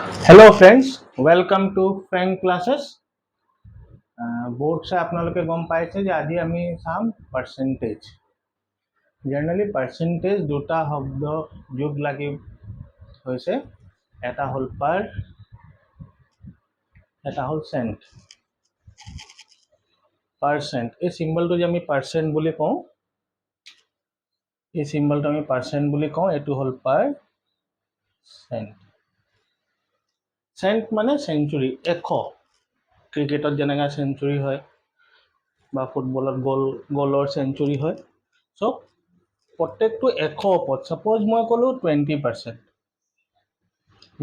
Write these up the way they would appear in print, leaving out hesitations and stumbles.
Hello friends, welcome to Frank classes. Board से आपनालोके गम पाइছে যে আজি আমি চাম percentage. Generally percentage দুটা শব্দ যোগ লাগি হৈছে এটা হল per এটা হল cent. Percent এই সিম্বলটো যে আমি percent বুলি কওঁ এই সিম্বলটো আমি percent বুলি কওঁ এটো হল per cent. Cent মানে century 100 ক্রিকেটত যেনেকা সেঞ্চুরি হয় বা ফুটবলত গোলৰ সেঞ্চুৰি হয় সো প্ৰত্যেকটো 100 ওপৰত সাপোজ মই কলো 20%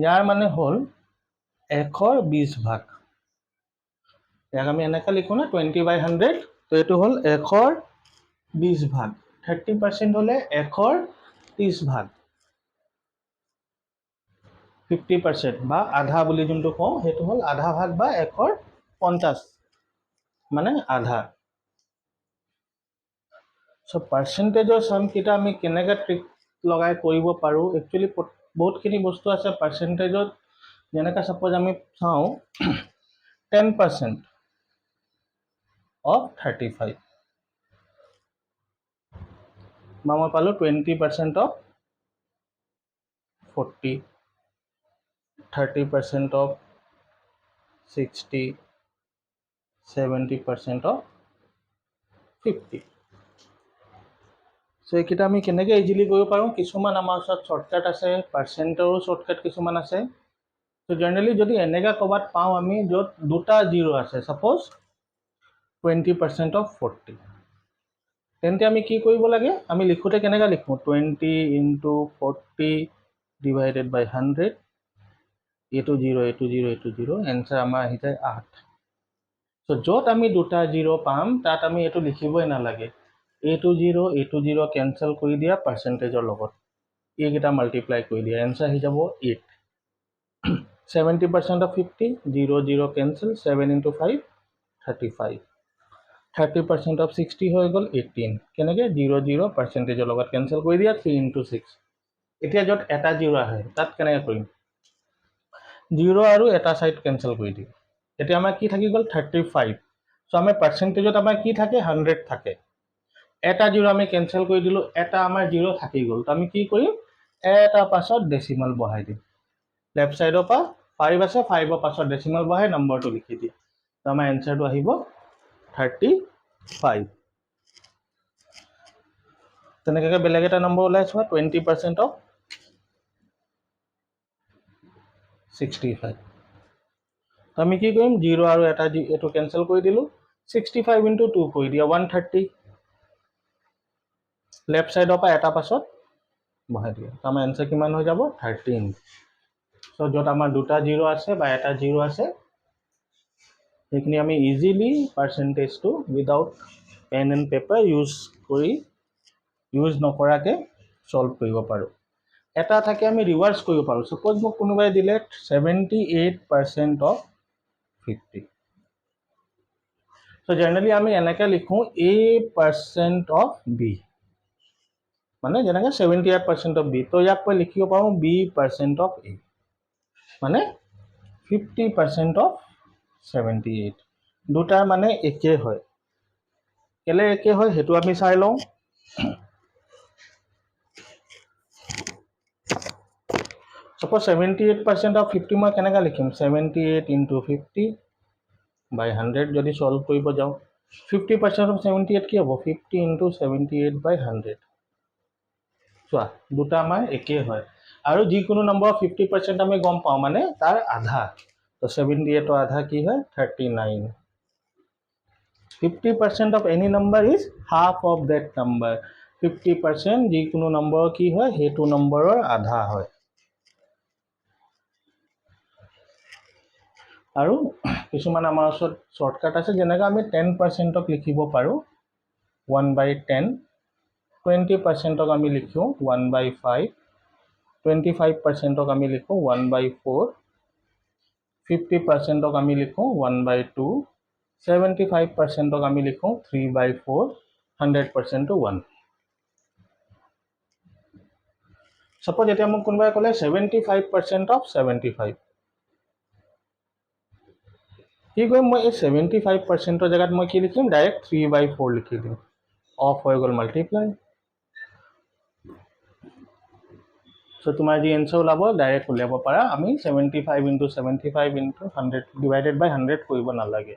ইয়াৰ মানে হল 100ৰ 20 ভাগ ইয়াক আমি এনেকা লিখো না 20/100 তো এটো হল 100ৰ 20 ভাগ 30% হলে 100ৰ 30 ভাগ 50% বা আধা বুলি যোনটো কওঁ হেতু হল আধা ভাগ বা 100ৰ 50 মানে আধা So percentage of sum kita আমি কেনেকা ট্ৰিক লগাই কৰিব পাৰো একচুয়ালি বহুতখিনি বস্তু আছে percentage ত যেনেকা সাপোজ আমি চাও 10% of 35 মই পালো 20% of 40 30% of 60 70% of 50 So এইকিটা আমি কেনেকে ইজিলি কৰিব পাৰো কিছুমান আমাৰ ওচৰত শৰ্টকাট আছে পাৰ্সেন্টৰো শর্টকাট কিছুমান আছে So generally যদি এনেকা কবাত পাও আমি যত দুটা জিরো আছে সাপোজ 20% of 40 তেন্তে আমি কি কৰিব লাগে আমি লিখোতে কেনেকা লিখো 20 into 40 divided by 100 এটো 0 এটো 0 এটো 0 आंसर আমাৰ আহি যায় 8 So যত আমি দুটা জিরো পাম তাত আমি এটো লিখিবই না লাগে এটো 0 ক্যান্সেল কৰি দিয়া পাৰ্সেন্টেজৰ লগত এইকেইটা মাল্টিপ্লাই কৰি দিয়া आंसर আহি যাব 8 70% of 50 0 cancel 7 into 5 35 30% of 60 হৈ গল 18 কেনেকে 0 percentage লগত cancel কৰি দিয়া 3 into 6 এতিয়া যত এটা 0 আহে তাত কেনেকে কৰিম 0 আৰু এটা সাইড cancel কৰি দিম এতিয়া আমাৰ কি থাকি গল 35 সো আমাৰ percentageত আমাৰ কি থাকে 100 থাকে এটা 0 আমি cancel কৰি দিলো এটা আমাৰ 0 থাকি গল তো আমি কি কৰিম এটা পাছত ডেসিমাল বহাই দিম লেফট সাইডৰ পৰা 5 আছে 5ৰ পাছত ডেসিমাল বহাই নম্বৰটো লিখি দিয়া তো আমাৰ आंसरটো আহিব 35 তেনেকৈ বেলেগ এটা নম্বৰ ওলাইছো 20% of 65 তো আমি কি কৰিম 0 আৰু এটা এটো ক্যান্সেল কৰি দিলো 65 into 2 কৰি দিয়া 130 লেফট সাইডৰ পৰা এটা পাছত বহাই দিয়া তো আমাৰ आंसर কিমান হৈ যাব 13 সো যত আমাৰ দুটা 0 আছে বা এটা 0 আছে এইখিনি আমি ইজিলি পার্সেন্টেজটো without pen and paper use নকৰাকে সলভ কৰিব পাৰো এটা থাকে আমি ৰিভাৰ্স কৰিব পাৰো সাপোজ মোক কোনোবাই দিলে 78% of 50 So generally আমি এনেকে লিখো a% of b মানে যেনেকে 78% of b তো ইয়াক মই লিখিব পাৰো b% of a মানে 50% of 78 দুটাৰ মানে একে হয় কেলে একে হয় হেতু আমি চাই লওঁ Suppose 78% of 50 মই কেনেকা লিখিম 78 into 50 by 100 যদি সলভ কৰিব যাও 50% of 78 কি হ'ব 50 into 78 by 100 চোৱা দুটা আমাৰ একে হয় আৰু যিকোনো নম্বৰ 50% আমি গম পাও মানে তাৰ আধা তো 78 ৰ আধা কি হয় 39 50% of any number is half of that number 50% যিকোনো নম্বৰ কি হয় হেতু নম্বৰৰ আধা হয় আৰু কিছুমান আমাৰ ওচৰত শৰ্টকাট আছে যেনেকা আমি 10% ক লিখিব পাৰো 1/10 20% ক আমি লিখো 1/5 25% ক আমি লিখো 1/4 50% ক আমি লিখো 1/2 75% ক আমি লিখো 3/4 100% to 1 Suppose এতিয়া মোক কোনোবাই ক'লে 75% of 75 কি কৰিম মই এই 75%ৰ জেগাত মই কি লিখিম ডাইৰেক্ট 3/4 লিখি দিম অফ হৈ গ'ল মাল্টিপ্লাই সো তোমাৰ যি এনসাৰ ওলাব ডাইৰেক্ট উলিয়াব পাৰা আমি 75 * 75 * 100 ডিভাইডেড বাই 100 কৰিব নালাগে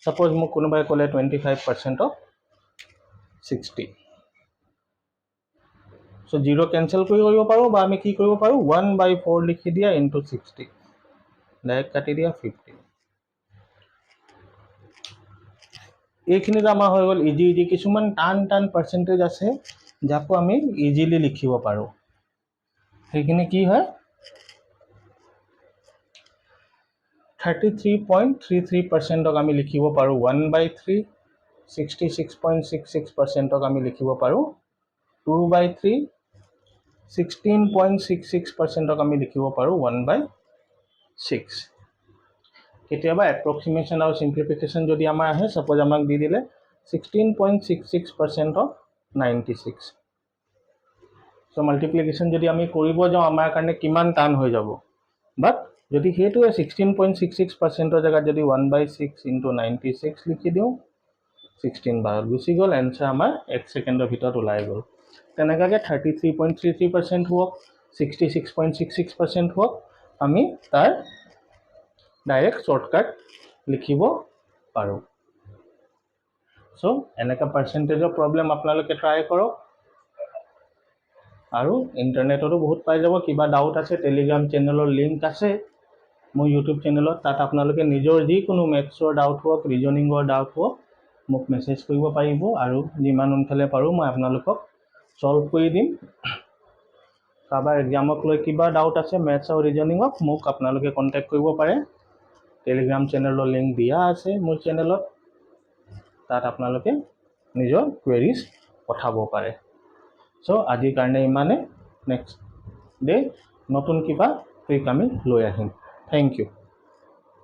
সাপোজ মোক কোনোবাই ক'লে 25% অফ 60 সো 0 কেনসেল কৰিব পাৰো বা আমি কি কৰিব পাৰো 1/4 লিখি দিয়া ইনটু 60 ডাইৰেক্ট কাটি দিয়া 50 এইখিনিত আমাৰ হৈ গ'ল ইজি কিছুমান টান পাৰ্সেন্টেজ আছে যাকো আমি ইজিলি লিখিব পাৰো সেইখিনি কি হয় 33.33% আমি লিখিব পাৰো 1/3 66.66% আমি লিখিব পাৰো 2/3 16.66% আমি লিখিব পাৰো 1/6 কেতিয়াবা এপ্ৰক্সিমেশন আৰু সিম্পলিফিকেশন যদি আমাৰ আহে সাপোজ আমাক দি দিলে 16.66% অফ 96 সো মাল্টিপ্লিকেশন যদি আমি কৰিব যাও আমাৰ কাৰণে কিমান টান হৈ যাব বাট যদি হেতু 16.66% জায়গা যদি 1/6 * 96 লিখি দিও 16 বাৰ গুছি গল এনসাৰ আমাৰ 1 সেকেন্ডৰ ভিতৰত ওলাই গল তেনেকাকে 33.33% হোক 66.66% হোক আমি তাৰ ডাইৰেক্ট শৰ্টকাট লিখিব পাৰো সো এনেকা পাৰ্সেন্টেজৰ প্ৰবলেম আপোনালোকে ট্ৰাই কৰক আৰু ইন্টাৰনেটতো বহুত পাই যাব কিবা ডাউট আছে টেলিগ্ৰাম চেনেলৰ লিংক আছে মোৰ ইউটিউব চেনেলত তাত আপোনালোকে নিজৰ যি কোনো ম্যাথছৰ ডাউট হোক ৰিজনিংৰ ডাউট হোক মোক মেসেজ কৰিব পাৰিব আৰু যিমান উনফালে পাৰো মই আপোনালোকক সলভ কৰি দিম কাবাৰ এক্সামক লৈ কিবা ডাউট আছে ম্যাথছ আৰু ৰিজনিংক মোক আপোনালোকে কন্টাক্ট কৰিব পাৰে টেলিগ্ৰাম চেনেলৰ লিংক দিয়া আছে মোৰ চেনেলত তাত আপোনালোকে নিজৰ কোৱেৰিজ পঠাব পাৰে সো আজিৰ কাৰণে ইমানে নেক্সট ডে নতুন কিবা ট্ৰিক আমি লৈ আহিম থ্যাংক ইউ